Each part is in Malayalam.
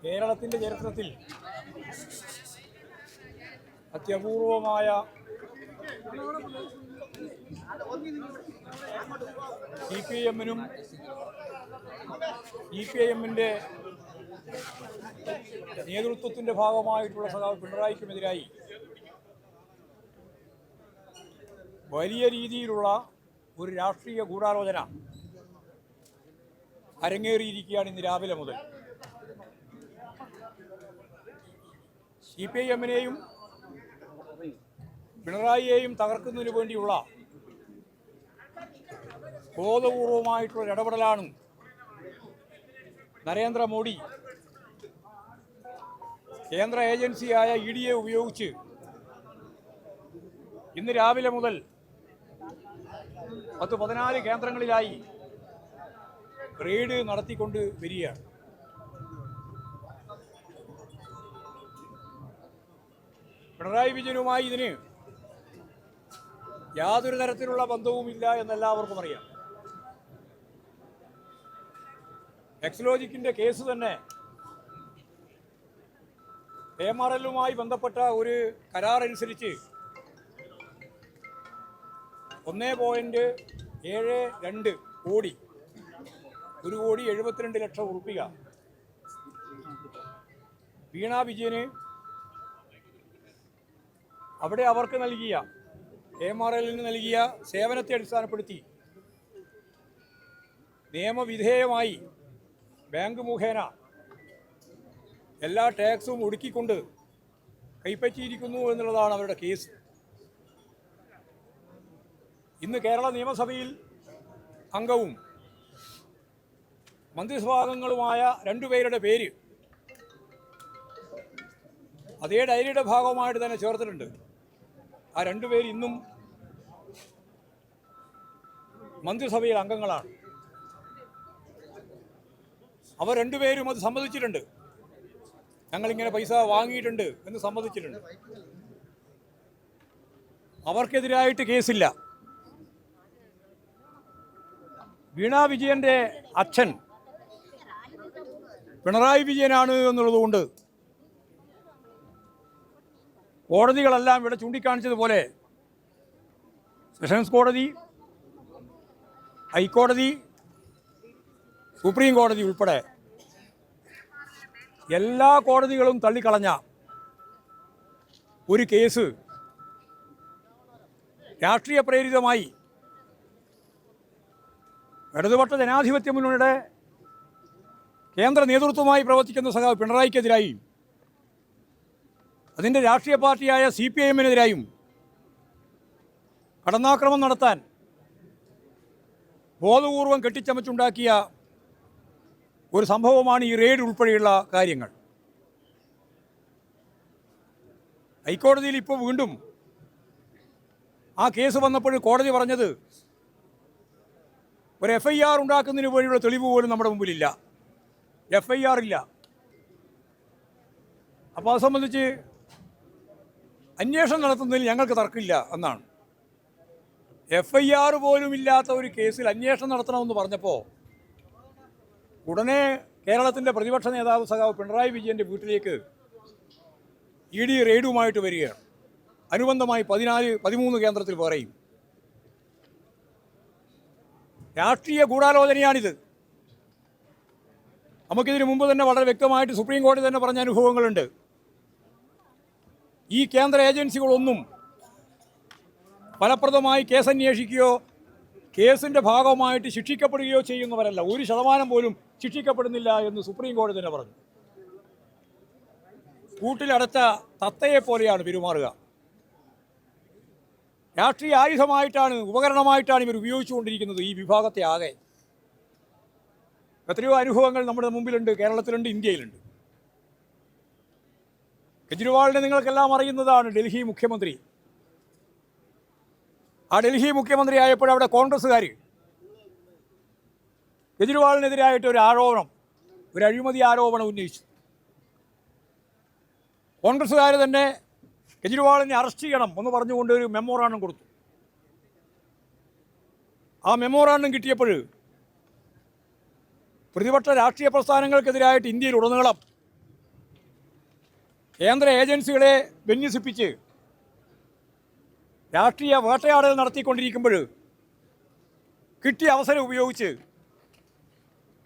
കേരളത്തിൻ്റെ ചരിത്രത്തിൽ അത്യപൂർവമായ CPIഎമ്മിനും CPIഎമ്മിൻ്റെ നേതൃത്വത്തിൻ്റെ ഭാഗമായിട്ടുള്ള സഖാവ് പിണറായിക്കുമെതിരായി വലിയ രീതിയിലുള്ള ഒരു രാഷ്ട്രീയ ഗൂഢാലോചന അരങ്ങേറിയിരിക്കുകയാണ് ഇന്ന് രാവിലെ മുതൽ. CPIഎമ്മിനെയും പിണറായിയെയും തകർക്കുന്നതിന് വേണ്ടിയുള്ള ബോധപൂർവമായിട്ടുള്ള ഇടപെടലാണ് നരേന്ദ്രമോദി കേന്ദ്ര ഏജൻസിയായ EDയെ ഉപയോഗിച്ച് ഇന്ന് രാവിലെ മുതൽ 14 കേന്ദ്രങ്ങളിലായി റെയ്ഡ് നടത്തിക്കൊണ്ട് വരികയാണ്. പിണറായി വിജയനുമായി ഇതിന് യാതൊരു തരത്തിലുള്ള ബന്ധവുമില്ല എന്നെല്ലാവർക്കും അറിയാം. എക്സ്ലോജിക്കിൻ്റെ കേസ് തന്നെ MRLുമായി ബന്ധപ്പെട്ട ഒരു കരാർ അനുസരിച്ച് 1.72 കോടി 1,72,00,000 ഉറുപ്പിക വീണ വിജയന് അവിടെ അവർക്ക് നൽകിയ MRLന് നൽകിയ സേവനത്തെ അടിസ്ഥാനപ്പെടുത്തി നിയമവിധേയമായി ബാങ്ക് മുഖേന എല്ലാ ടാക്സും ഒടുക്കിക്കൊണ്ട് കൈപ്പറ്റിയിരിക്കുന്നു എന്നുള്ളതാണ് അവരുടെ കേസ്. ഇന്ന് കേരള നിയമസഭയിൽ അംഗവും മന്ത്രിസഭാംഗങ്ങളുമായ 2 പേരുടെ പേര് അതേ ഡയറിയുടെ ഭാഗമായിട്ട് തന്നെ ചേർത്തിട്ടുണ്ട്. ആ 2 പേര് ഇന്നും മന്ത്രിസഭയിൽ അംഗങ്ങളാണ്. അവർ 2 പേരും അത് സമ്മതിച്ചിട്ടുണ്ട്. ഞങ്ങളിങ്ങനെ പൈസ വാങ്ങിയിട്ടുണ്ട് എന്ന് സമ്മതിച്ചിട്ടുണ്ട്. അവർക്കെതിരായിട്ട് കേസില്ല. വീണ വിജയൻ്റെ അച്ഛൻ പിണറായി വിജയനാണ് എന്നുള്ളതുകൊണ്ട് കോടതികളെല്ലാം ഇവിടെ ചൂണ്ടിക്കാണിച്ചതുപോലെ സെഷൻസ് കോടതി, ഹൈക്കോടതി, സുപ്രീം കോടതി ഉൾപ്പെടെ എല്ലാ കോടതികളും തള്ളിക്കളഞ്ഞ ഒരു കേസ് രാഷ്ട്രീയ പ്രേരിതമായി ഇടതുപക്ഷ ജനാധിപത്യ മുന്നണിയുടെ കേന്ദ്ര നേതൃത്വമായി പ്രവർത്തിക്കുന്ന സഖാവ് പിണറായിക്കെതിരായും അതിൻ്റെ രാഷ്ട്രീയ പാർട്ടിയായ CPIഎമ്മിനെതിരായും കടന്നാക്രമണം നടത്താൻ ബോധപൂർവം കെട്ടിച്ചമച്ചുണ്ടാക്കിയ ഒരു സംഭവമാണ് ഈ റെയ്ഡ് ഉൾപ്പെടെയുള്ള കാര്യങ്ങൾ. ഹൈക്കോടതിയിൽ ഇപ്പോൾ വീണ്ടും ആ കേസ് വന്നപ്പോൾ കോടതി പറഞ്ഞത് ഒരു FIR ഉണ്ടാക്കുന്നതിന് വേണ്ടിയുള്ള തെളിവ് പോലും നമ്മുടെ മുമ്പിലില്ല, FIR ഇല്ല. അപ്പോൾ അത് സംബന്ധിച്ച് അന്വേഷണം നടത്തുന്നതിൽ ഞങ്ങൾക്ക് തർക്കമില്ല എന്നാണ്. FIR പോലും ഇല്ലാത്ത ഒരു കേസിൽ അന്വേഷണം നടത്തണമെന്ന് പറഞ്ഞപ്പോൾ ഉടനെ കേരളത്തിൻ്റെ പ്രതിപക്ഷ നേതാവ് സഖാവ് പിണറായി വിജയൻ്റെ വീട്ടിലേക്ക് ED റെയ്ഡുമായിട്ട് വരികയാണ്. അനുബന്ധമായി 13 കേന്ദ്രത്തിൽ പറയും. രാഷ്ട്രീയ ഗൂഢാലോചനയാണിത്. നമുക്കിതിന് മുമ്പ് തന്നെ വളരെ വ്യക്തമായിട്ട് സുപ്രീം കോടതി തന്നെ പറഞ്ഞ അനുഭവങ്ങളുണ്ട്. ഈ കേന്ദ്ര ഏജൻസികളൊന്നും ഫലപ്രദമായി കേസന്വേഷിക്കുകയോ കേസിൻ്റെ ഭാഗമായിട്ട് ശിക്ഷിക്കപ്പെടുകയോ ചെയ്യുന്നവരല്ല. 1% പോലും ശിക്ഷിക്കപ്പെടുന്നില്ല എന്ന് സുപ്രീം കോടതി തന്നെ പറഞ്ഞു. കൂട്ടിലടച്ച തത്തയെപ്പോലെയാണ് പെരുമാറുക. രാഷ്ട്രീയ ആയുധമായിട്ടാണ്, ഉപകരണമായിട്ടാണ് ഇവർ ഉപയോഗിച്ചുകൊണ്ടിരിക്കുന്നത് ഈ വിഭാഗത്തെ ആകെ. എത്രയോ അനുഭവങ്ങൾ നമ്മുടെ മുമ്പിലുണ്ട്, കേരളത്തിലുണ്ട്, ഇന്ത്യയിലുണ്ട്. കെജ്രിവാളിനെ നിങ്ങൾക്കെല്ലാം അറിയുന്നതാണ്, ഡൽഹി മുഖ്യമന്ത്രി. ആ ഡൽഹി മുഖ്യമന്ത്രി ആയപ്പോൾ അവിടെ കോൺഗ്രസ്സുകാർ കെജ്രിവാളിനെതിരായിട്ട് ഒരു ആരോപണം, ഒരു അഴിമതി ആരോപണം ഉന്നയിച്ചു. കോൺഗ്രസ്സുകാർ തന്നെ കെജ്രിവാളിനെ അറസ്റ്റ് ചെയ്യണം എന്ന് പറഞ്ഞുകൊണ്ട് ഒരു മെമ്മോറാണ്ടം കൊടുത്തു. ആ മെമ്മോറാണ്ടം കിട്ടിയപ്പോൾ പ്രതിപക്ഷ രാഷ്ട്രീയ പ്രസ്ഥാനങ്ങൾക്കെതിരായിട്ട് ഇന്ത്യയിലുടനീളം കേന്ദ്ര ഏജൻസികളെ വിന്യസിപ്പിച്ച് രാഷ്ട്രീയ വേട്ടയാടൽ നടത്തിക്കൊണ്ടിരിക്കുമ്പോൾ കിട്ടിയ അവസരം ഉപയോഗിച്ച്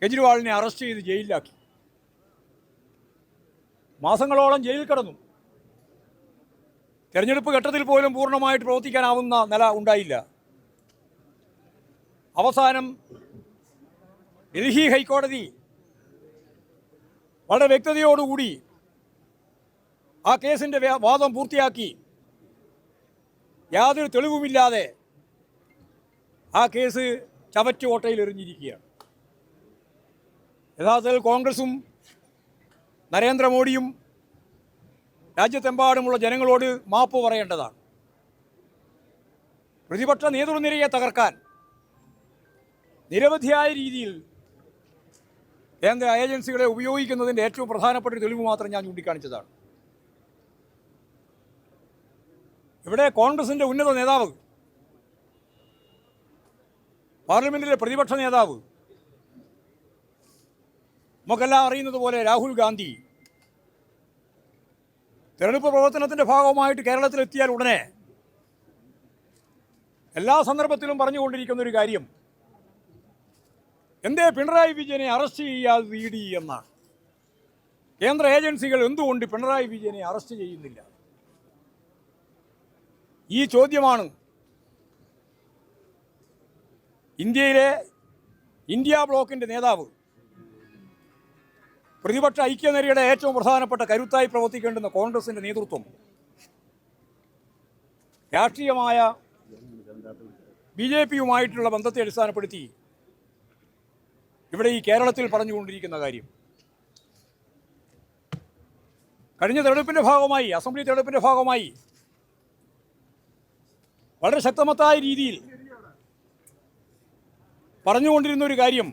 കെജ്രിവാളിനെ അറസ്റ്റ് ചെയ്ത് ജയിലിലാക്കി. മാസങ്ങളോളം ജയിലിൽ കിടന്നു. തെരഞ്ഞെടുപ്പ് ഘട്ടത്തിൽ പോലും പൂർണ്ണമായിട്ട് പ്രവർത്തിക്കാനാവുന്ന നില ഉണ്ടായില്ല. അവസാനം ഡൽഹി ഹൈക്കോടതി വളരെ വ്യക്തതയോടുകൂടി ആ കേസിൻ്റെ വാദം പൂർത്തിയാക്കി യാതൊരു തെളിവുമില്ലാതെ ആ കേസ് ചവറ്റുകൊട്ടയിൽ എറിഞ്ഞിരിക്കുകയാണ്. യഥാർത്ഥത്തിൽ കോൺഗ്രസും നരേന്ദ്രമോദിയും രാജ്യത്തെമ്പാടുമുള്ള ജനങ്ങളോട് മാപ്പ് പറയേണ്ടതാണ്. പ്രതിപക്ഷ നേതൃനിരയെ തകർക്കാൻ നിരവധിയായ രീതിയിൽ കേന്ദ്ര ഏജൻസികളെ ഉപയോഗിക്കുന്നതിൻ്റെ ഏറ്റവും പ്രധാനപ്പെട്ട ഒരു തെളിവ് മാത്രം ഞാൻ ചൂണ്ടിക്കാണിച്ചതാണ്. ഇവിടെ കോൺഗ്രസിൻ്റെ ഉന്നത നേതാവ്, പാർലമെൻറ്റിലെ പ്രതിപക്ഷ നേതാവ്, നമുക്കെല്ലാം അറിയുന്നത് പോലെ രാഹുൽ ഗാന്ധി തെരഞ്ഞെടുപ്പ് പ്രവർത്തനത്തിൻ്റെ ഭാഗമായിട്ട് കേരളത്തിലെത്തിയാൽ ഉടനെ എല്ലാ സന്ദർഭത്തിലും പറഞ്ഞുകൊണ്ടിരിക്കുന്ന ഒരു കാര്യം എന്തേ പിണറായി വിജയനെ അറസ്റ്റ് ചെയ്യാതെ ഇ ഡി എന്നാണ്. കേന്ദ്ര ഏജൻസികൾ എന്തുകൊണ്ട് പിണറായി വിജയനെ അറസ്റ്റ് ചെയ്യുന്നില്ല? ഈ ചോദ്യമാണ് ഇന്ത്യയിലെ ഇന്ത്യ ബ്ലോക്കിൻ്റെ നേതാവ്, പ്രതിപക്ഷ ഐക്യനിരയുടെ ഏറ്റവും പ്രധാനപ്പെട്ട കരുത്തായി പ്രവർത്തിക്കേണ്ടുന്ന കോൺഗ്രസിൻ്റെ നേതൃത്വം രാഷ്ട്രീയമായ BJP-യുമായിട്ടുള്ള ബന്ധത്തെ അടിസ്ഥാനപ്പെടുത്തി ഇവിടെ ഈ കേരളത്തിൽ പറഞ്ഞുകൊണ്ടിരിക്കുന്ന കാര്യം. കഴിഞ്ഞ തെരഞ്ഞെടുപ്പിൻ്റെ ഭാഗമായി, അസംബ്ലി തെരഞ്ഞെടുപ്പിൻ്റെ ഭാഗമായി വളരെ ശക്തമായ രീതിയിൽ പറഞ്ഞുകൊണ്ടിരുന്ന ഒരു കാര്യം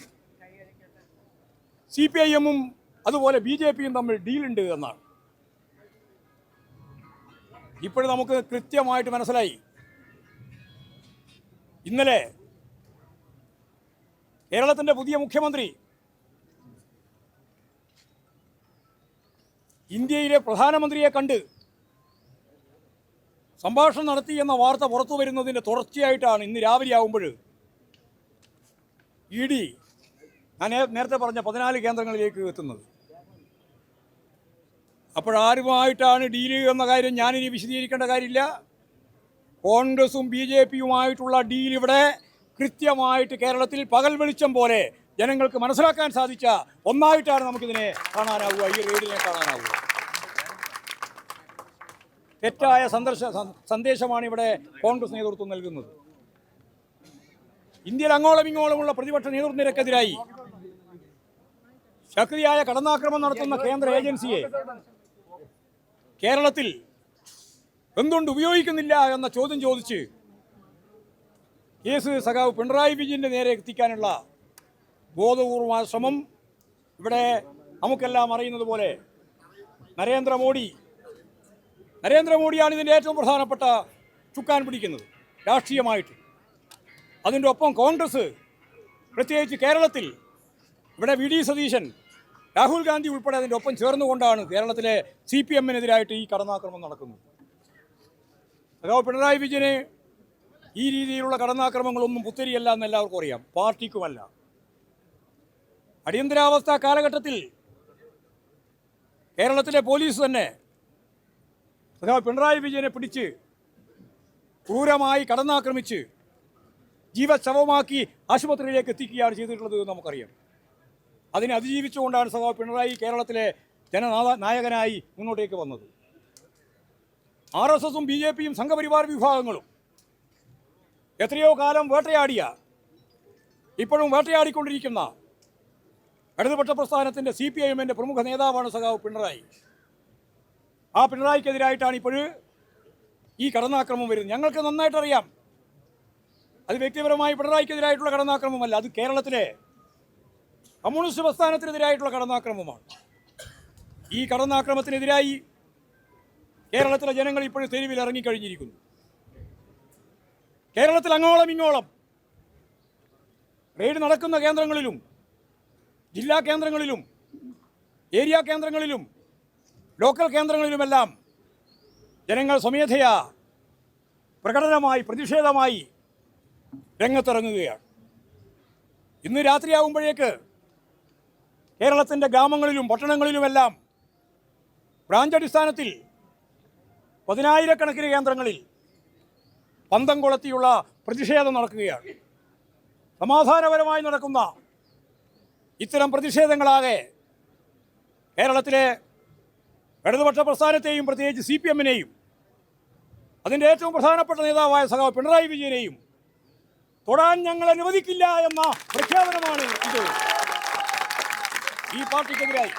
CPIM-ഉം അതുപോലെ BJP-യും തമ്മിൽ ഡീലുണ്ട് എന്നാണ്. ഇപ്പോഴും നമുക്ക് കൃത്യമായിട്ട് മനസ്സിലായി. ഇന്നലെ കേരളത്തിൻ്റെ പുതിയ മുഖ്യമന്ത്രി ഇന്ത്യയിലെ പ്രധാനമന്ത്രിയെ കണ്ട് സംഭാഷണം നടത്തി എന്ന വാർത്ത പുറത്തു വരുന്നതിൻ്റെ തുടർച്ചയായിട്ടാണ് ഇന്ന് രാവിലെ ആകുമ്പോൾ ED ഞാൻ നേരത്തെ പറഞ്ഞ 14 കേന്ദ്രങ്ങളിലേക്ക് എത്തുന്നത്. അപ്പോഴാരുമായിട്ടാണ് ഡീല് എന്ന കാര്യം ഞാനിനി വിശദീകരിക്കേണ്ട കാര്യമില്ല. കോൺഗ്രസും BJP-യുമായിട്ടുള്ള ഡീൽ ഇവിടെ കൃത്യമായിട്ട് കേരളത്തിൽ പകൽ വെളിച്ചം പോലെ ജനങ്ങൾക്ക് മനസ്സിലാക്കാൻ സാധിച്ച ഒന്നായിട്ടാണ് നമുക്കിതിനെ കാണാനാവുക, ഈ റെയ്ഡിനെ കാണാനാവുക. തെറ്റായ സന്ദേശമാണ് ഇവിടെ കോൺഗ്രസ് നേതൃത്വം നൽകുന്നത്. ഇന്ത്യയിൽ അങ്ങോളം ഇങ്ങോളമുള്ള പ്രതിപക്ഷ നേതൃത്വത്തിനെതിരായി ശക്തിയായ കടന്നാക്രമണം നടത്തുന്ന കേന്ദ്ര ഏജൻസിയെ കേരളത്തിൽ എന്തുകൊണ്ട് ഉപയോഗിക്കുന്നില്ല എന്ന ചോദ്യം ചോദിച്ച് കേസ് സഖാവ് പിണറായി വിജയൻ്റെ നേരെ എത്തിക്കാനുള്ള ബോധപൂർവമായ ശ്രമം ഇവിടെ നമുക്കെല്ലാം അറിയുന്നത് പോലെ നരേന്ദ്രമോദിയാണ് ഇതിൻ്റെ ഏറ്റവും പ്രധാനപ്പെട്ട ചുക്കാൻ പിടിക്കുന്നത് രാഷ്ട്രീയമായിട്ട്. അതിൻ്റെ ഒപ്പം കോൺഗ്രസ്, പ്രത്യേകിച്ച് കേരളത്തിൽ ഇവിടെ VD സതീശൻ, രാഹുൽ ഗാന്ധി ഉൾപ്പെടെ അതിൻ്റെ ഒപ്പം ചേർന്നുകൊണ്ടാണ് കേരളത്തിലെ CPM-നെതിരായിട്ട് ഈ കടന്നാക്രമണം നടക്കുന്നത്. സഖാവ് പിണറായി വിജയന് ഈ രീതിയിലുള്ള കടന്നാക്രമങ്ങളൊന്നും പുത്തരിയല്ല എന്ന് എല്ലാവർക്കും അറിയാം, പാർട്ടിക്കുമല്ല. അടിയന്തരാവസ്ഥ കാലഘട്ടത്തിൽ കേരളത്തിലെ പോലീസ് തന്നെ സഖാവ് പിണറായി വിജയനെ പിടിച്ച് ക്രൂരമായി കടന്നാക്രമിച്ച് ജീവശവമാക്കി ആശുപത്രിയിലേക്ക് എത്തിക്കുകയാണ് ചെയ്തിട്ടുള്ളത് എന്ന് നമുക്കറിയാം. അതിനെ അതിജീവിച്ചുകൊണ്ടാണ് സഖാവ് പിണറായി കേരളത്തിലെ ജനനായകനായി മുന്നോട്ടേക്ക് വന്നത്. RSSും BJP-യും സംഘപരിവാർ വിഭാഗങ്ങളും എത്രയോ കാലം വേട്ടയാടിയ, ഇപ്പോഴും വേട്ടയാടിക്കൊണ്ടിരിക്കുന്ന ഇടതുപക്ഷ പ്രസ്ഥാനത്തിൻ്റെ CPIM-ൻ്റെ പ്രമുഖ നേതാവാണ് സഖാവ് പിണറായി. ആ പിണറായിക്കെതിരായിട്ടാണ് ഇപ്പോൾ ഈ കടന്നാക്രമം വരുന്നത്. ഞങ്ങൾക്ക് നന്നായിട്ടറിയാം, അത് വ്യക്തിപരമായി പിണറായിക്കെതിരായിട്ടുള്ള കടന്നാക്രമമല്ല, അത് കേരളത്തിലെ കമ്മ്യൂണിസ്റ്റ് പ്രസ്ഥാനത്തിനെതിരായിട്ടുള്ള കടന്നാക്രമമാണ്. ഈ കടന്നാക്രമത്തിനെതിരായി കേരളത്തിലെ ജനങ്ങൾ ഇപ്പോഴും തെരുവിൽ ഇറങ്ങിക്കഴിഞ്ഞിരിക്കുന്നു. കേരളത്തിൽ അങ്ങോളം ഇങ്ങോളം റെയ്ഡ് നടക്കുന്ന കേന്ദ്രങ്ങളിലും ജില്ലാ കേന്ദ്രങ്ങളിലും ഏരിയ കേന്ദ്രങ്ങളിലും ലോക്കൽ കേന്ദ്രങ്ങളിലുമെല്ലാം ജനങ്ങൾ സ്വമേധയാ പ്രകടനമായി പ്രതിഷേധമായി രംഗത്തിറങ്ങുകയാണ്. ഇന്ന് രാത്രിയാകുമ്പോഴേക്ക് കേരളത്തിൻ്റെ ഗ്രാമങ്ങളിലും പട്ടണങ്ങളിലുമെല്ലാം ബ്രാഞ്ച് അടിസ്ഥാനത്തിൽ 10,000-കണക്കിന് കേന്ദ്രങ്ങളിൽ പന്തം കൊളുത്തിയുള്ള പ്രതിഷേധം നടക്കുകയാണ്. സമാധാനപരമായി നടക്കുന്ന ഇത്തരം പ്രതിഷേധങ്ങളാകെ കേരളത്തിലെ ഇടതുപക്ഷ പ്രസ്ഥാനത്തെയും പ്രത്യേകിച്ച് CPM-നെയും അതിൻ്റെ ഏറ്റവും പ്രധാനപ്പെട്ട നേതാവായ സഖാവ് പിണറായി വിജയനെയും തൊടാൻ ഞങ്ങൾ അനുവദിക്കില്ല എന്ന പ്രഖ്യാപനമാണ് ഇത്. ഈ പാർട്ടിക്കെതിരായി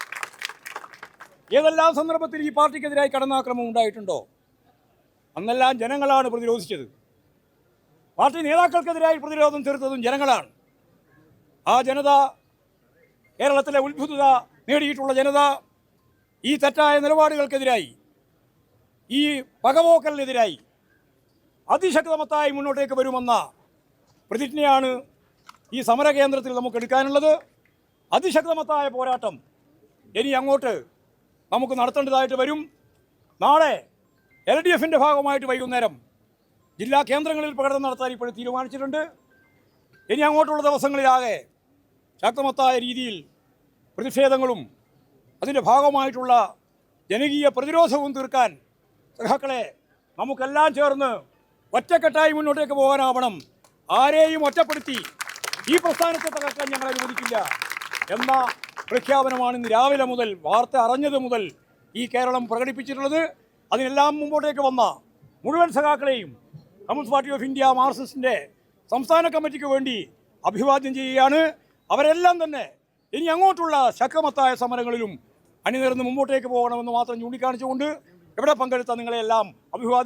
ഏതെല്ലാം സന്ദർഭത്തിൽ ഈ പാർട്ടിക്കെതിരായി കടന്നാക്രമണം ഉണ്ടായിട്ടുണ്ടോ അന്നെല്ലാം ജനങ്ങളാണ് പ്രതിരോധിച്ചത്. പാർട്ടി നേതാക്കൾക്കെതിരായി പ്രതിരോധം തീർത്തതും ജനങ്ങളാണ്. ആ ജനത, കേരളത്തിലെ ഉത്ഭുതത നേടിയിട്ടുള്ള ജനത ഈ തെറ്റായ നിലപാടുകൾക്കെതിരായി, ഈ പകപോക്കലിനെതിരായി അതിശക്തമത്തായി മുന്നോട്ടേക്ക് വരുമെന്ന പ്രതിജ്ഞയാണ് ഈ സമരകേന്ദ്രത്തിൽ നമുക്ക് എടുക്കാനുള്ളത്. അതിശക്തമത്തായ പോരാട്ടം ഇനി അങ്ങോട്ട് നമുക്ക് നടത്തേണ്ടതായിട്ട് വരും. നാളെ LDF-ൻ്റെ ഭാഗമായിട്ട് വൈകുന്നേരം ജില്ലാ കേന്ദ്രങ്ങളിൽ പ്രകടനം നടത്താൻ ഇപ്പോൾ തീരുമാനിച്ചിട്ടുണ്ട്. ഇനി അങ്ങോട്ടുള്ള ദിവസങ്ങളിലാകെ ശക്തമത്തായ രീതിയിൽ പ്രതിഷേധങ്ങളും അതിൻ്റെ ഭാഗമായിട്ടുള്ള ജനകീയ പ്രതിരോധവും തീർക്കാൻ സഖാക്കളെ നമുക്കെല്ലാം ചേർന്ന് ഒറ്റക്കെട്ടായി മുന്നോട്ടേക്ക് പോകാനാവണം. ആരെയും ഒറ്റപ്പെടുത്തി ഈ പ്രസ്ഥാനത്തെ തകർക്കാൻ ഞങ്ങൾ അനുവദിക്കില്ല എന്ന പ്രഖ്യാപനമാണ് ഇന്ന് രാവിലെ മുതൽ, വാർത്ത അറിഞ്ഞത് മുതൽ ഈ കേരളം പ്രകടിപ്പിച്ചിട്ടുള്ളത്. അതിനെല്ലാം മുമ്പോട്ടേക്ക് വന്ന മുഴുവൻ സഖാക്കളെയും കമ്മ്യൂണിസ്റ്റ് പാർട്ടി ഓഫ് ഇന്ത്യ മാർക്സിസ്റ്റിൻ്റെ സംസ്ഥാന കമ്മിറ്റിക്ക് വേണ്ടി അഭിവാദ്യം ചെയ്യുകയാണ്. അവരെല്ലാം തന്നെ ഇനി അങ്ങോട്ടുള്ള ശക്തമത്തായ സമരങ്ങളിലും അണിനിരന്ന് മുമ്പോട്ടേക്ക് പോകണമെന്ന് മാത്രം ചൂണ്ടിക്കാണിച്ചുകൊണ്ട് ഇവിടെ പങ്കെടുത്ത നിങ്ങളെല്ലാം അഭിവാദ്യം